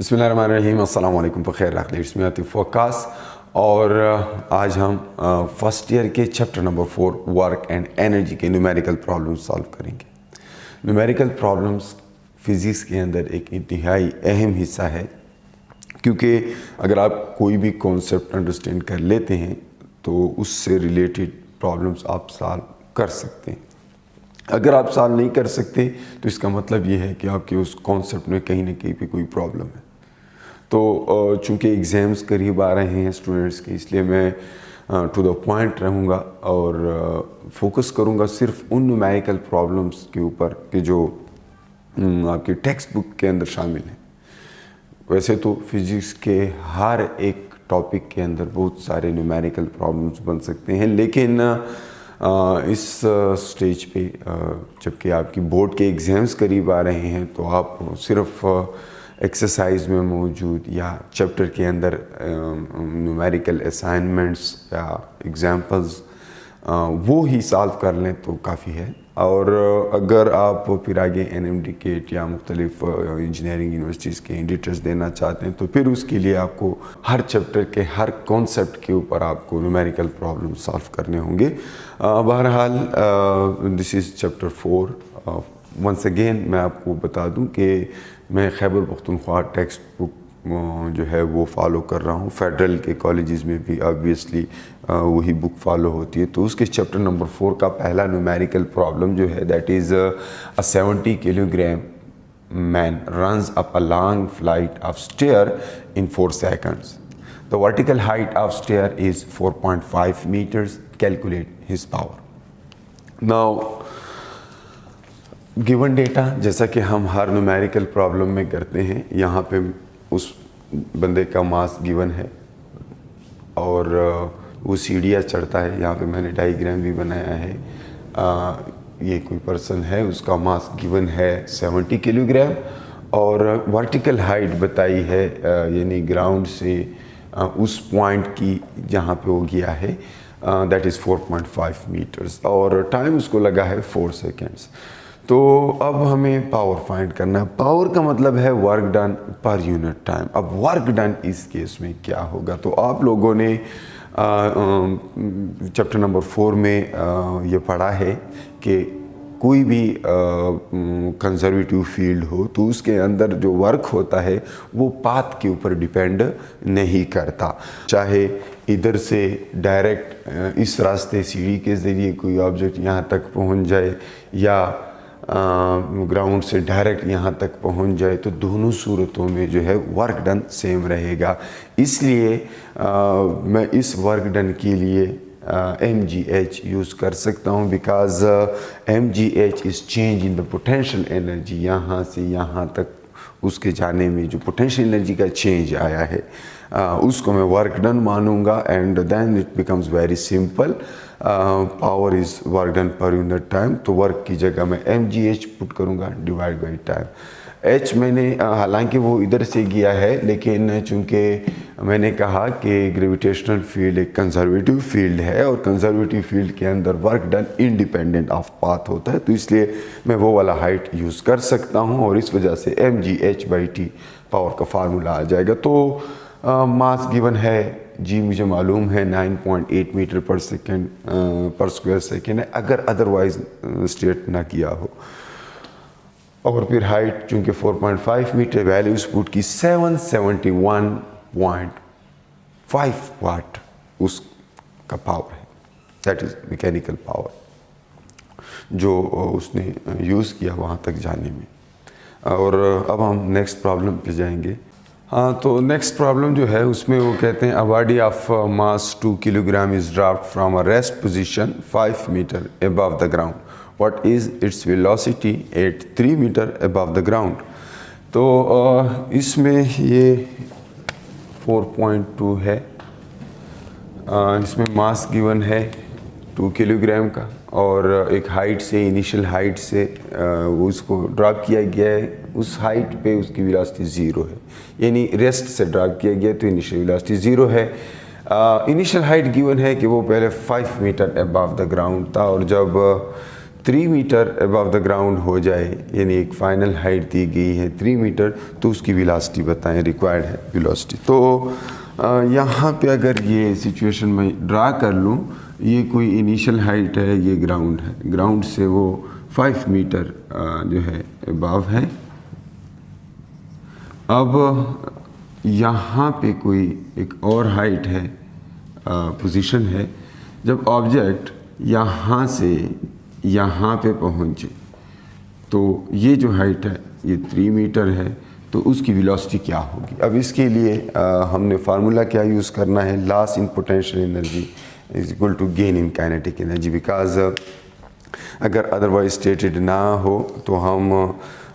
बिस्मिल्लाहिर्रहमानिर्रहीम, अस्सलाम वालेकुम, बखैर इट्स मी आतिफ वक्कास। और आज हम फर्स्ट ईयर के chapter number 4 work and energy के न्यूमेरिकल प्रॉब्लम्स सॉल्व करेंगे। न्यूमेरिकल प्रॉब्लम्स फिज़िक्स के अंदर एक इंतहाई अहम हिस्सा है, क्योंकि अगर आप कोई भी कॉन्सेप्ट अंडरस्टैंड कर लेते हैं तो उससे रिलेटेड प्रॉब्लम्स आप सॉल्व कर सकते हैं। अगर आप सॉल्व नहीं कर सकते तो इसका मतलब ये है कि आपके उस कॉन्सेप्ट में कहीं ना कहीं पे कोई प्रॉब्लम है। तो चूँकि एग्ज़ाम्स करीब आ रहे हैं स्टूडेंट्स के, इसलिए मैं टू द पॉइंट रहूँगा और फोकस करूँगा सिर्फ उन न्यूमेरिकल प्रॉब्लम्स के ऊपर कि जो आपकी टेक्स्ट बुक के अंदर शामिल हैं। वैसे तो फिज़िक्स के हर एक टॉपिक के अंदर बहुत सारे न्यूमेरिकल प्रॉब्लम्स बन सकते हैं, लेकिन इस स्टेज पे जबकि आपकी बोर्ड के एग्ज़ाम्स करीब आ रहे हैं तो आप सिर्फ एक्सरसाइज में मौजूद या चैप्टर के अंदर न्यूमेरिकल असाइनमेंट्स या एग्जांपल्स वो ही सॉल्व कर लें तो काफ़ी है। और अगर आप फिर आगे NMDCAT या मुख्तलिफ इंजीनियरिंग यूनिवर्सिटीज़ के एडिटर्स देना चाहते हैं तो फिर उसके लिए आपको हर चैप्टर के हर कॉन्सेप्ट के ऊपर आपको न्यूमेरिकल प्रॉब्लम सॉल्व करने होंगे। बहरहाल this is chapter 4। Once again मैं आपको बता दूं कि मैं खैबर पख्तूनख्वा टेक्स्ट बुक जो है वो फॉलो कर रहा हूँ। फेडरल के कॉलेजेस में भी ऑब्वियसली वही बुक फॉलो होती है। तो उसके चैप्टर नंबर 4 का पहला न्यूमेरिकल प्रॉब्लम जो है that is a 70 kilogram man runs up a long flight of stair in 4 seconds. The vertical height of stair is 4.5 meters. Calculate his power. Now given data जैसा कि हम हर numerical problem में करते हैं, यहाँ पे उस बंदे का मास गिवन है और वो सीढ़ियाँ चढ़ता है। यहाँ पे मैंने डायग्राम भी बनाया है। ये कोई पर्सन है, उसका मास गिवन है 70 किलोग्राम और वर्टिकल हाइट बताई है, यानी ग्राउंड से उस पॉइंट की जहाँ पे वो गया है दैट इज़ 4.5 मीटर्स और टाइम उसको लगा है 4 seconds। तो अब हमें पावर फाइंड करना है। पावर का मतलब है work done per unit time. अब वर्क डन इस केस में क्या होगा? तो आप लोगों ने चैप्टर नंबर 4 में ये पढ़ा है कि कोई भी कंजर्वेटिव फील्ड हो तो उसके अंदर जो वर्क होता है वो पाथ के ऊपर डिपेंड नहीं करता। चाहे इधर से डायरेक्ट इस रास्ते सीढ़ी के ज़रिए कोई ऑब्जेक्ट यहाँ तक पहुँच जाए या ग्राउंड से डायरेक्ट यहाँ तक पहुँच जाए, तो दोनों सूरतों में जो है वर्क डन सेम रहेगा। इसलिए मैं इस वर्क डन के लिए mgh यूज़ कर सकता हूँ, because mgh is change in the potential energy. यहाँ से यहाँ तक उसके जाने में जो पोटेंशियल एनर्जी का चेंज आया है उसको मैं वर्क डन मानूंगा and then it becomes very simple. Power is work done per unit time, तो वर्क की जगह मैं mgh पुट करूँगा डिवाइड बाई टाइम। h मैंने हालांकि वो इधर से गया है, लेकिन चूँकि मैंने कहा कि ग्रेविटेशनल फील्ड एक कंजर्वेटिव फील्ड है और कंजर्वेटिव फील्ड के अंदर work done independent of path होता है, तो इसलिए मैं वो वाला हाइट यूज़ कर सकता हूँ और इस वजह से mgh/t पावर का फार्मूला आ जाएगा। तो मास गिवन है जी, मुझे मालूम है 9.8 मीटर पर सेकेंड पर स्क्वायर सेकेंड है, अगर अदरवाइज स्टेट ना किया हो। और फिर हाइट चूँकि 4.5 मीटर, वैल्यूज पुट की 771.5 वाट उसका पावर है, दैट इज़ मैकेनिकल पावर जो उसने यूज़ किया वहाँ तक जाने में। और अब हम नेक्स्ट प्रॉब्लम पे जाएंगे। हाँ, तो नेक्स्ट प्रॉब्लम जो है उसमें वो कहते हैं a body of mass 2 kilogram is dropped from a rest position 5 metre above the ground. What is its velocity at 3 metre above the ground. तो इसमें ये 4.2 है। इसमें मास गिवन है 2 किलोग्राम का और एक हाइट से, इनिशियल हाइट से उसको ड्रॉप किया गया है। उस हाइट पे उसकी वेलोसिटी 0 है, यानी रेस्ट से ड्रॉप किया गया तो इनिशियल वेलोसिटी 0 है। इनिशियल हाइट गिवन है कि वो पहले 5 मीटर अबव द ग्राउंड था और जब 3 मीटर अबव द ग्राउंड हो जाए, यानी एक फाइनल हाइट दी गई है 3 मीटर, तो उसकी वेलोसिटी बताएं, रिक्वायर्ड है वेलोसिटी। तो यहाँ पे अगर ये सिचुएशन में ड्रा कर लूँ, ये कोई इनिशियल हाइट है, ये ग्राउंड है, ग्राउंड से वो 5 मीटर जो है अबव है। अब यहाँ पे कोई एक और हाइट है, पोजीशन है, जब ऑब्जेक्ट यहाँ से यहाँ पे पहुँचे तो ये जो हाइट है ये 3 मीटर है, तो उसकी वेलोसिटी क्या होगी। अब इसके लिए हमने फार्मूला क्या यूज़ करना है, loss in potential energy is equal to gain in kinetic energy. Because अगर अदरवाइज स्टेटेड ना हो तो हम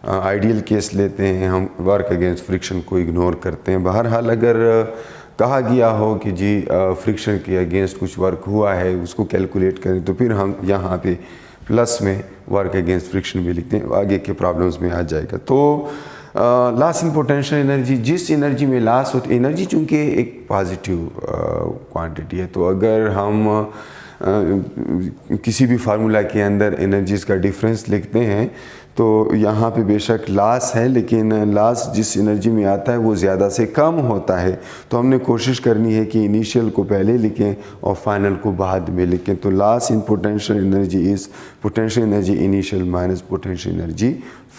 आइडियल केस लेते हैं, हम वर्क अगेंस्ट फ्रिक्शन को इग्नोर करते हैं। बहरहाल अगर कहा गया हो कि जी फ्रिक्शन के अगेंस्ट कुछ वर्क हुआ है, उसको कैलकुलेट करें, तो फिर हम यहाँ पे प्लस में वर्क अगेंस्ट फ्रिक्शन भी लिखते हैं, आगे के प्रॉब्लम्स में आ जाएगा। तो लॉस इन पोटेंशियल एनर्जी, जिस एनर्जी में लॉस होती, एनर्जी चूँकि एक पॉजिटिव क्वांटिटी है, तो अगर हम किसी भी फार्मूला के अंदर एनर्जीज़ का डिफरेंस लिखते हैं तो यहाँ पे बेशक लॉस है, लेकिन लॉस जिस एनर्जी में आता है वो ज़्यादा से कम होता है। तो हमने कोशिश करनी है कि इनिशियल को पहले लिखें और फाइनल को बाद में लिखें। तो loss in potential energy is potential energy initial minus potential energy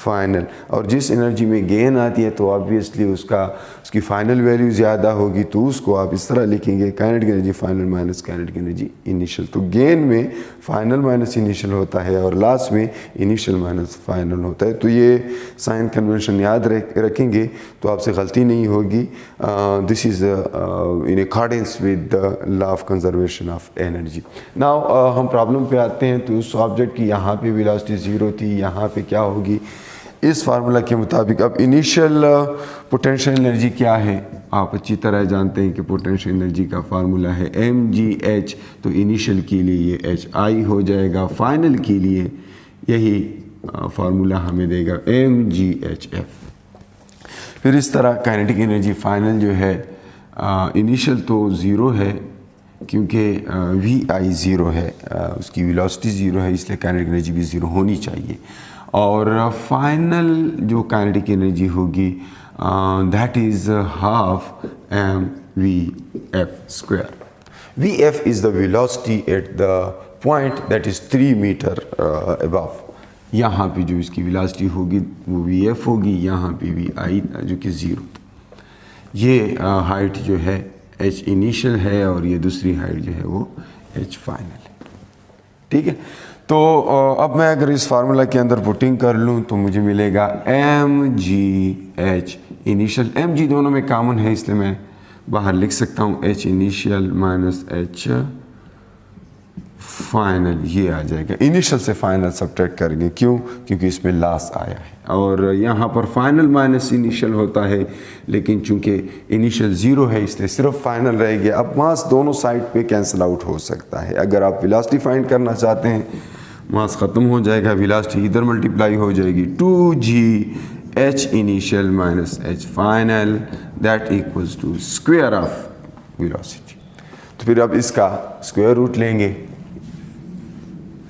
final. और जिस एनर्जी में गेन आती है तो ऑब्वियसली उसकी फाइनल वैल्यू ज़्यादा होगी, तो उसको आप इस तरह लिखेंगे, kinetic energy final minus kinetic energy initial. तो गेन में फाइनल माइनस इनिशियल होता है और लॉस में इनिशियल माइनस फाइनल होता है। तो ये साइन कन्वेंशन याद रखेंगे तो आपसे गलती नहीं होगी। This is in accordance with the law of conservation of energy. Now हम प्रॉब्लम पे आते हैं। तो उस ऑब्जेक्ट की यहाँ पे वेलोसिटी 0 थी, यहाँ पे क्या होगी इस फार्मूला के मुताबिक। अब इनिशियल पोटेंशियल एनर्जी क्या है, आप अच्छी तरह जानते हैं कि पोटेंशियल एनर्जी का फार्मूला है mgh। तो इनिशियल के लिए ये hi हो जाएगा, फाइनल के लिए यही फार्मूला हमें देगा mghf। फिर इस तरह काइनेटिक एनर्जी फाइनल जो है, इनिशियल तो 0 है क्योंकि vi 0 है, उसकी वेलोसिटी 0 है, इसलिए काइनेटिक एनर्जी भी 0 होनी चाहिए। और फाइनल जो काइनेटिक एनर्जी होगी that is half mvf square. vf is the velocity at the point that is 3 metre above. यहाँ पे जो इसकी वेलोसिटी होगी वो vf होगी, यहाँ पे vi जो कि 0। ये हाइट जो है h इनिशियल है और ये दूसरी हाइट जो है वो h फाइनल है। ठीक है, तो अब मैं अगर इस फार्मूला के अंदर पुटिंग कर लूँ तो मुझे मिलेगा mgh इनिशियल। mg दोनों में कॉमन है इसलिए मैं बाहर लिख सकता हूँ h initial minus h final, ये आ जाएगा। इनिशियल से फाइनल सब्ट्रैक्ट करेंगे, क्यों? क्योंकि इसमें लॉस आया है और यहाँ पर फाइनल माइनस इनिशियल होता है, लेकिन चूंकि इनिशियल 0 है इसलिए सिर्फ फाइनल रह गया। अब मास दोनों साइड पे कैंसिल आउट हो सकता है। अगर आप वेलोसिटी फाइंड करना चाहते हैं, मास ख़त्म हो जाएगा, वेलोसिटी इधर मल्टीप्लाई हो जाएगी, 2g h initial minus h final that equals to square of velocity. तो फिर अब इसका स्क्वायर रूट लेंगे,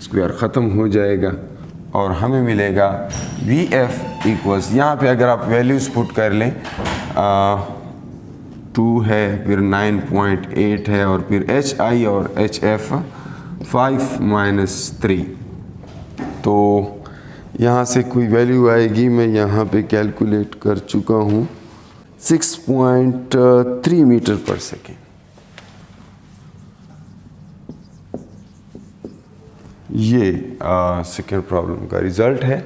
स्क्वायर ख़त्म हो जाएगा और हमें मिलेगा vf इक्वल्स, यहाँ पे अगर आप वैल्यूज़ पुट कर लें 2 है, फिर 9.8 है और फिर hi और hf 5 माइनस 3। तो यहाँ से कोई वैल्यू आएगी, मैं यहाँ पे कैलकुलेट कर चुका हूँ, 6.3 मीटर पर सेकेंड। ये सेकेंड प्रॉब्लम का रिज़ल्ट है।